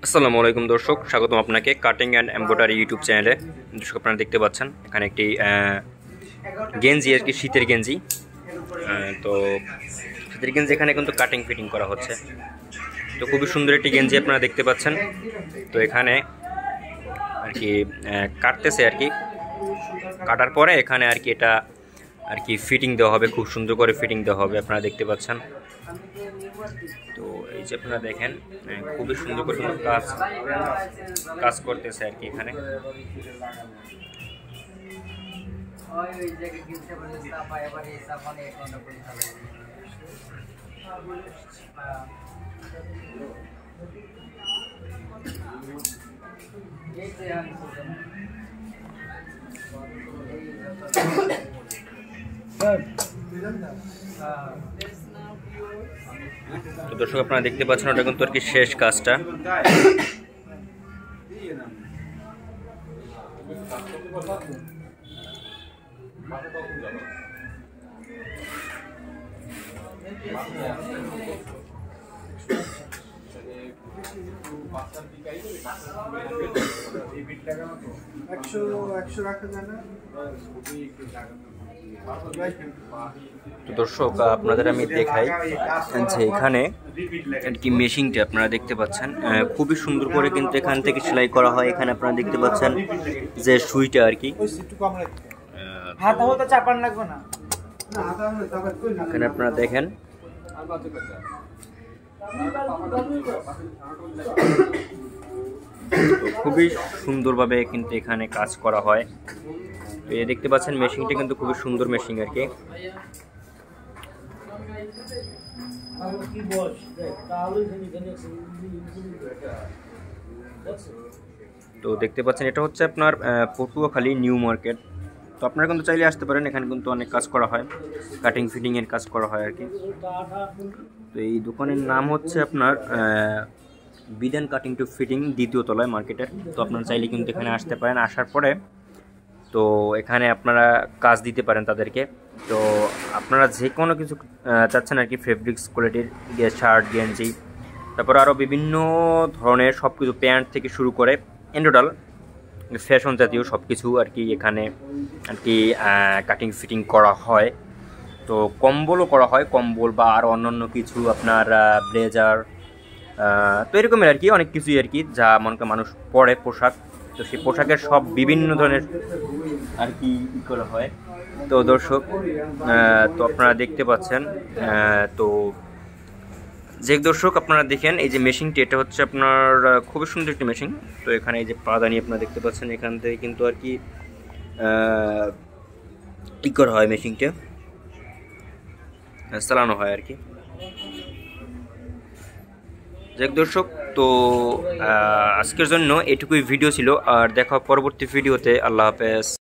আসসালামু আলাইকুম দর্শক, স্বাগতম আপনাকে কাটিং অ্যান্ড এমব্রয়ডারি ইউটিউব চ্যানেলে। দর্শক আপনারা দেখতে পাচ্ছেন এখানে একটি গেঞ্জি আর কি, শীতের গেঞ্জি। তো শীতের গেঞ্জি এখানে কিন্তু কাটিং ফিটিং করা হচ্ছে। তো খুবই সুন্দর একটি গেঞ্জি আপনারা দেখতে পাচ্ছেন। তো এখানে আর কি কাটতেছে আর কি, কাটার পরে এখানে আর কি এটা আর কি ফিটিং দেওয়া হবে, খুব সুন্দর করে ফিটিং দেওয়া হবে আপনারা দেখতে পাচ্ছেন। তো এই যে আপনারা দেখেন খুবই সুন্দর করে কাজ করতেছে আর কি এখানে। তো দর্শক আপনারা দেখতে পাচ্ছেন ওটা কিন্তু আর কি শেষ কাজটা। তো দর্শক আপনাদের আমি দেখাই যে এখানে আর কি মেশিনটা আপনারা দেখতে পাচ্ছেন খুবই সুন্দর করে কিন্তু এখান থেকে সেলাই করা হয়। এখানে আপনারা দেখতে পাচ্ছেন যে সুইটা আর কি, এখানে আপনারা দেখেন খুবই সুন্দরভাবে কিন্তু এখানে কাজ করা হয়। তো এই দেখতে পাচ্ছেন মেশিনটা কিন্তু খুবই সুন্দর মেশিন আর কি। তো দেখতে পাচ্ছেন এটা হচ্ছে আপনার পটুয়াখালী নিউ মার্কেট। তো আপনারা কিন্তু চাইলে আসতে পারেন, এখানে কিন্তু অনেক কাজ করা হয়, কাটিং ফিটিং এর কাজ করা হয় আর কি। তো এই দোকানের নাম হচ্ছে আপনার বিধান কাটিং টু ফিটিং, দ্বিতীয় তলায় মার্কেটের। তো আপনারা চাইলে কিন্তু এখানে আসতে পারেন, আসার পরে তো এখানে আপনারা কাজ দিতে পারেন তাদেরকে। তো আপনারা যে কোনো কিছু চাচ্ছেন আর কি, ফেব্রিক্স কোয়ালিটির শার্ট, গেঞ্জি, তারপর আরও বিভিন্ন ধরনের সব কিছু, প্যান্ট থেকে শুরু করে এন্ডোডাল ফ্যাশন জাতীয় সব কিছু আর কি এখানে আর কি কাটিং ফিটিং করা হয়। তো কম্বলও করা হয়, কম্বল বা আর অন্যান্য কিছু আপনার ব্লেজার, তো এরকমের আর কি অনেক কিছুই আর কি যা মনে করেন মানুষ পরে পোশাক। তো সেই পোশাকের সব বিভিন্ন ধরনের আর কি করা হয়। তো দর্শক তো আপনারা দেখতে পাচ্ছেন, তো যে দর্শক আপনারা দেখেন এই যে মেশিনটি, এটা হচ্ছে আপনার খুবই সুন্দর একটি মেশিন। তো এখানে এই যে পাদানি আপনারা দেখতে পাচ্ছেন, এখান থেকে কিন্তু আর কি ই করা হয়, মেশিনটা চালানো হয় আর কি। যাক দর্শক, তো আজকের জন্য এটুকুই ভিডিও ছিল, আর দেখা পরবর্তী ভিডিওতে। আল্লাহ হাফেজ।